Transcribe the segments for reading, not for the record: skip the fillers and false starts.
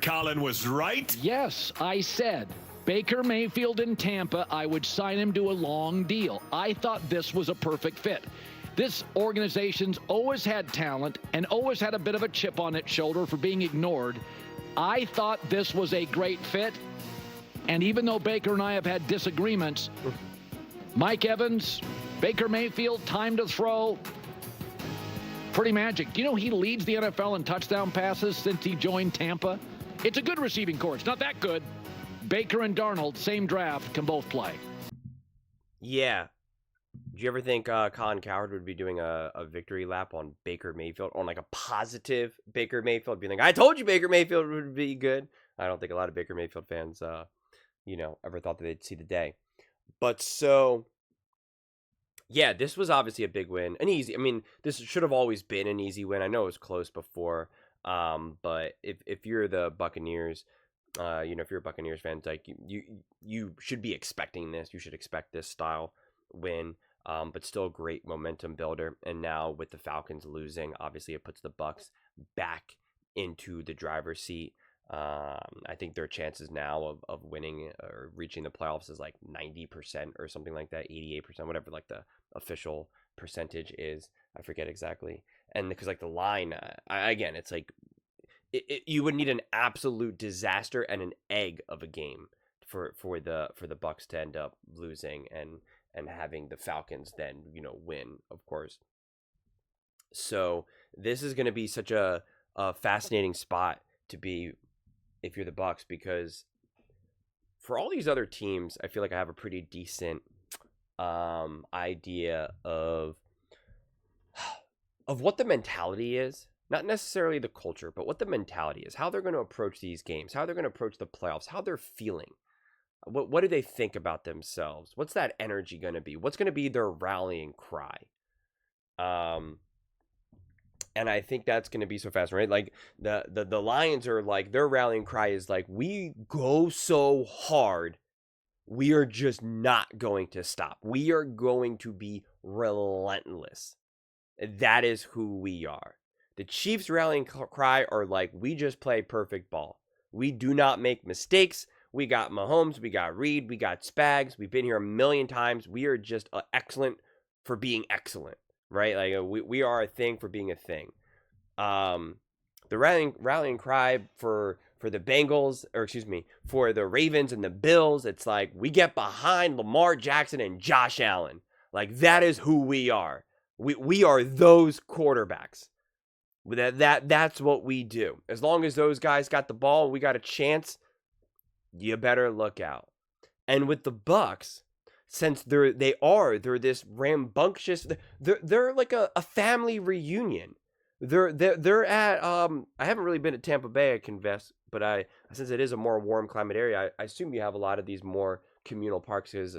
Colin was right? Yes, I said Baker Mayfield in Tampa, I would sign him to a long deal. I thought this was a perfect fit. This organization's always had talent and always had a bit of a chip on its shoulder for being ignored. I thought this was a great fit. And even though Baker and I have had disagreements, Mike Evans, Baker Mayfield, time to throw, pretty magic. Do you know he leads the NFL in touchdown passes since he joined Tampa? It's a good receiving corps. It's not that good. Baker and Darnold, same draft, can both play. Yeah. Do you ever think Colin Cowherd would be doing a victory lap on Baker Mayfield, on like a positive Baker Mayfield, being like, I told you Baker Mayfield would be good? I don't think a lot of Baker Mayfield fans, ever thought that they'd see the day. But so, yeah, this was obviously a big win, an easy. I mean, this should have always been an easy win. I know it was close before, but if you're the Buccaneers, if you're a Buccaneers fan, like you should be expecting this. You should expect this style win, but still a great momentum builder. And now with the Falcons losing, obviously it puts the Bucs back into the driver's seat. I think their chances now of winning or reaching the playoffs is like 90% or something like that, 88%, whatever like the official percentage is. I forget exactly. And because like the line, again, it's like you would need an absolute disaster and an egg of a game for the Bucs to end up losing and having the Falcons then win, of course. So this is going to be such a fascinating spot to be if you're the Bucs, because for all these other teams, I feel like I have a pretty decent idea of what the mentality is. Not necessarily the culture, but what the mentality is, how they're going to approach these games, how they're going to approach the playoffs, how they're feeling. What do they think about themselves? What's that energy going to be? What's going to be their rallying cry? And I think that's going to be so fascinating, right? Like the Lions are like, their rallying cry is like, we go so hard, we are just not going to stop. We are going to be relentless. That is who we are. The Chiefs' rallying cry are like, we just play perfect ball. We do not make mistakes. We got Mahomes, we got Reed, we got Spags. We've been here a million times. We are just excellent for being excellent, right? Like we are a thing for being a thing. The rallying cry for the Bengals, for the Ravens and the Bills, it's like we get behind Lamar Jackson and Josh Allen. Like that is who we are. We are those quarterbacks. That's what we do. As long as those guys got the ball, we got a chance. You better look out. And with the Bucs, since they're this rambunctious, they're like a family reunion. They're at I haven't really been to Tampa Bay, I confess, but since it is a more warm climate area, I assume you have a lot of these more communal parks, because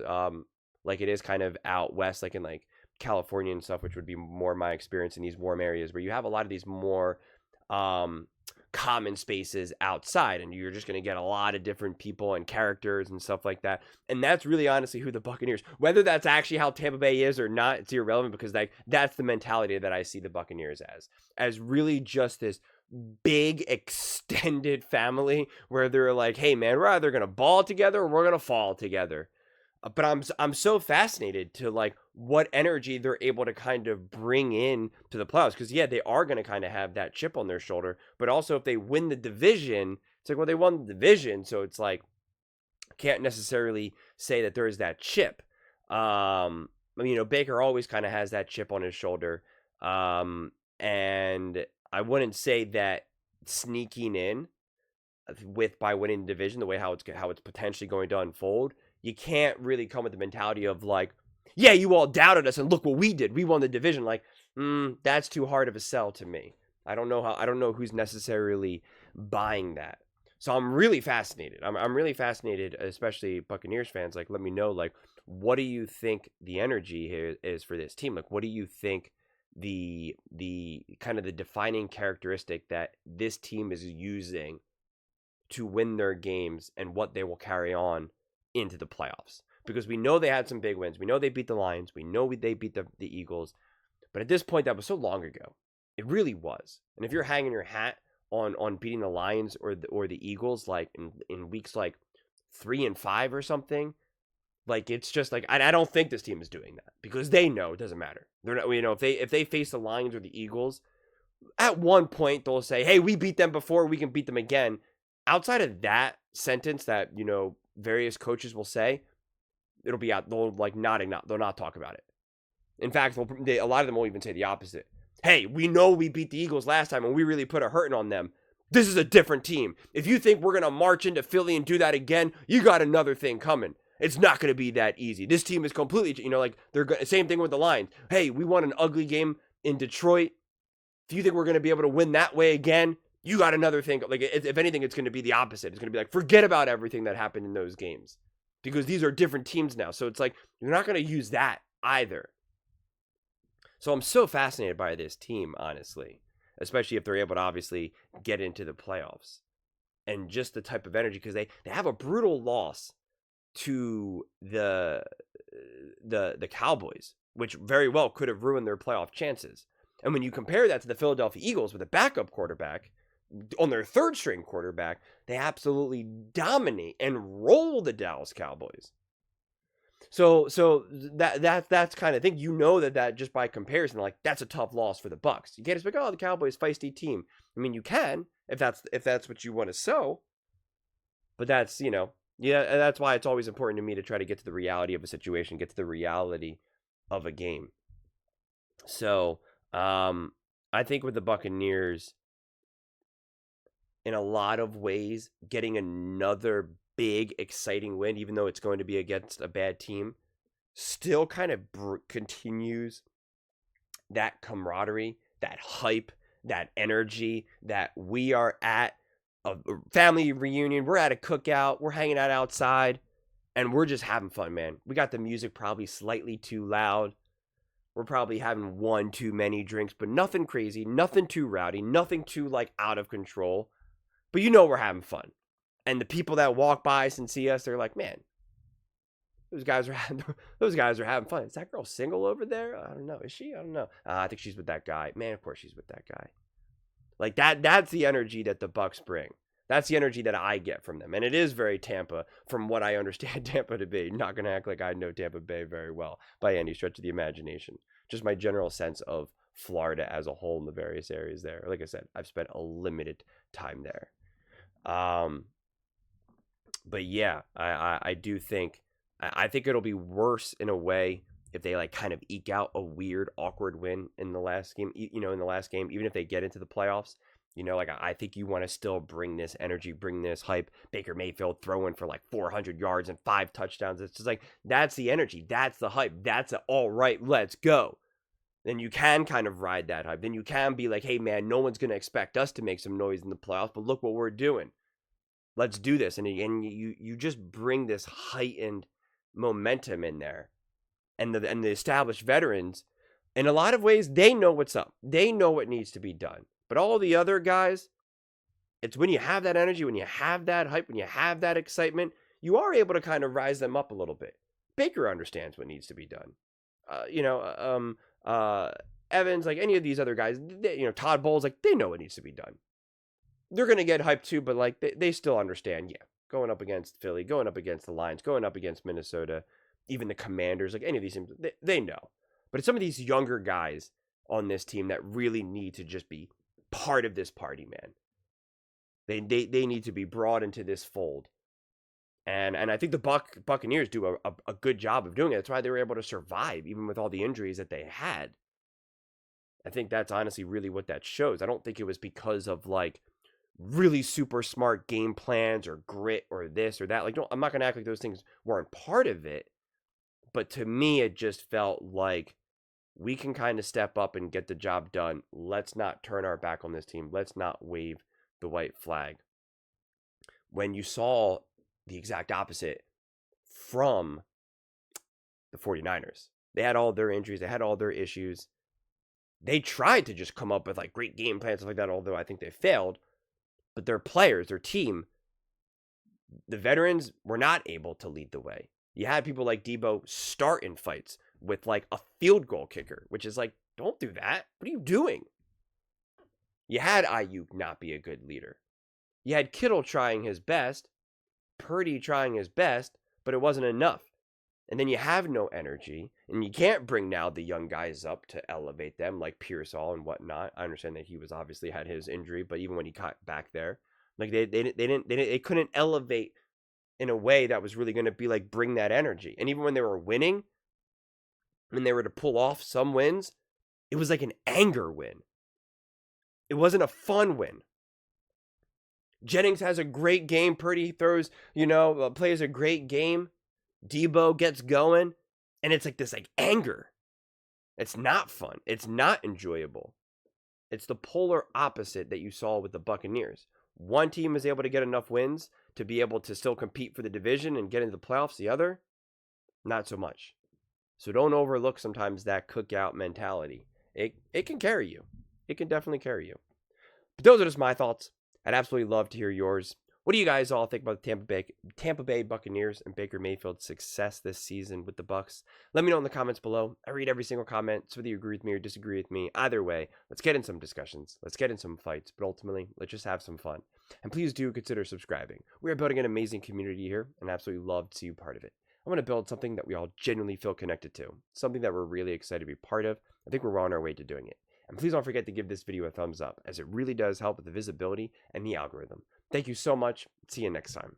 like it is kind of out west, like in like California and stuff, which would be more my experience in these warm areas where you have a lot of these more common spaces outside, and you're just going to get a lot of different people and characters and stuff like that. And that's really honestly who the Buccaneers, whether that's actually how Tampa Bay is or not, it's irrelevant, because that's the mentality that I see the Buccaneers as really just this big extended family where they're like, hey man, we're either going to ball together or we're going to fall together. But I'm so fascinated to like what energy they're able to kind of bring in to the playoffs, because yeah, they are going to kind of have that chip on their shoulder, but also if they win the division, it's like, well, they won the division, so it's like can't necessarily say that there is that chip. Baker always kind of has that chip on his shoulder, and I wouldn't say that sneaking in by winning the division the way how it's potentially going to unfold. You can't really come with the mentality of like, yeah, you all doubted us and look what we did. We won the division. Like, that's too hard of a sell to me. I don't know who's necessarily buying that. So I'm really fascinated. I'm really fascinated, especially Buccaneers fans. Like, let me know, like, what do you think the energy here is for this team? Like, what do you think the kind of the defining characteristic that this team is using to win their games and what they will carry on into the playoffs? Because we know they had some big wins. We know they beat the Lions. We know they beat the Eagles. But at this point, that was so long ago. It really was. And if you're hanging your hat on beating the Lions or the Eagles like in weeks like 3 and 5 or something. Like, it's just like, I don't think this team is doing that because they know it doesn't matter. They're not, if they face the Lions or the Eagles, at one point they'll say, hey, we beat them before, we can beat them again. Outside of that sentence that, various coaches will say, it'll be out. They'll like they'll not talk about it. In fact, a lot of them will even say the opposite. Hey, we know we beat the Eagles last time and we really put a hurting on them. This is a different team. If you think we're going to march into Philly and do that again, you got another thing coming. It's not going to be that easy. This team is completely, same thing with the Lions. Hey, we won an ugly game in Detroit. If you think we're going to be able to win that way again, you got another thing. Like, if anything, it's going to be the opposite. It's going to be like, forget about everything that happened in those games because these are different teams now. So it's like, you're not going to use that either. So I'm so fascinated by this team, honestly, especially if they're able to obviously get into the playoffs and just the type of energy, because they have a brutal loss to the Cowboys, which very well could have ruined their playoff chances. And when you compare that to the Philadelphia Eagles with a backup quarterback on their third string quarterback, they absolutely dominate and roll the Dallas Cowboys. So that's kind of thing, that just by comparison, like, that's a tough loss for the Bucs. You can't just be like, oh, the Cowboys feisty team. I mean, you can if that's what you want to sow, but that's yeah, that's why it's always important to me to try to get to the reality of a situation, get to the reality of a game. So I think with the Buccaneers, in a lot of ways, getting another big, exciting win, even though it's going to be against a bad team, still kind of continues that camaraderie, that hype, that energy that we are at a family reunion. We're at a cookout. We're hanging out outside, and we're just having fun, man. We got the music probably slightly too loud. We're probably having one too many drinks, but nothing crazy, nothing too rowdy, nothing too, like, out of control. But we're having fun. And the people that walk by us and see us, they're like, man, those guys are having fun. Is that girl single over there? I don't know. Is she? I don't know. I think she's with that guy. Man, of course she's with that guy. Like, that's the energy that the Bucs bring. That's the energy that I get from them. And it is very Tampa, from what I understand Tampa to be. Not going to act like I know Tampa Bay very well by any stretch of the imagination. Just my general sense of Florida as a whole in the various areas there. Like I said, I've spent a limited time there. But yeah, I do think, I think it'll be worse in a way if they, like, kind of eke out a weird, awkward win in the last game, even if they get into the playoffs. Like, I think you want to still bring this energy, bring this hype. Baker Mayfield throwing for like 400 yards and 5 touchdowns. It's just like, that's the energy. That's the hype. That's all right, let's go. Then you can kind of ride that hype. Then you can be like, hey, man, no one's going to expect us to make some noise in the playoffs, but look what we're doing. Let's do this. And you just bring this heightened momentum in there. And the established veterans, in a lot of ways, they know what's up. They know what needs to be done. But all the other guys, it's when you have that energy, when you have that hype, when you have that excitement, you are able to kind of rise them up a little bit. Baker understands what needs to be done. Evans, like any of these other guys, Todd Bowles, like, they know what needs to be done. They're going to get hyped too, but like they still understand, going up against Philly, going up against the Lions, going up against Minnesota, even the Commanders, like any of these teams, they know. But it's some of these younger guys on this team that really need to just be part of this party, man. They need to be brought into this fold. And I think the Buccaneers do a good job of doing it. That's why they were able to survive, even with all the injuries that they had. I think that's honestly really what that shows. I don't think it was because of, like, really super smart game plans or grit or this or that. Like, no, I'm not going to act like those things weren't part of it. But to me, it just felt like we can kind of step up and get the job done. Let's not turn our back on this team. Let's not wave the white flag. When you saw the exact opposite from the 49ers, they had all their injuries. They had all their issues. They tried to just come up with, like, great game plans, stuff like that, although I think they failed. But their players, their team, the veterans were not able to lead the way. You had people like Debo start in fights with, like, a field goal kicker, which is like, don't do that. What are you doing? You had Ayuk not be a good leader. You had Kittle trying his best, Purdy trying his best, but it wasn't enough. And then you have no energy, and you can't bring now the young guys up to elevate them like Pearsall and whatnot. I understand that he was obviously had his injury, but even when he got back there, like they couldn't elevate in a way that was really going to be like bring that energy. And even when they were winning, when they were to pull off some wins, it was like an anger win. It wasn't a fun win. Jennings has a great game. Purdy throws, plays a great game. Debo gets going, and it's like this like anger. It's not fun. It's not enjoyable. It's the polar opposite that you saw with the Buccaneers. One team is able to get enough wins to be able to still compete for the division and get into the playoffs. The other, not so much. So don't overlook sometimes that cookout mentality. It can carry you. It can definitely carry you. But those are just my thoughts. I'd absolutely love to hear yours. What do you guys all think about the Tampa Bay Buccaneers and Baker Mayfield's success this season with the Bucs? Let me know in the comments below. I read every single comment, so whether you agree with me or disagree with me, either way, let's get in some discussions. Let's get in some fights, but ultimately, let's just have some fun. And please do consider subscribing. We are building an amazing community here, and I absolutely love to see you part of it. I want to build something that we all genuinely feel connected to, something that we're really excited to be part of. I think we're on our way to doing it. And please don't forget to give this video a thumbs up, as it really does help with the visibility and the algorithm. Thank you so much. See you next time.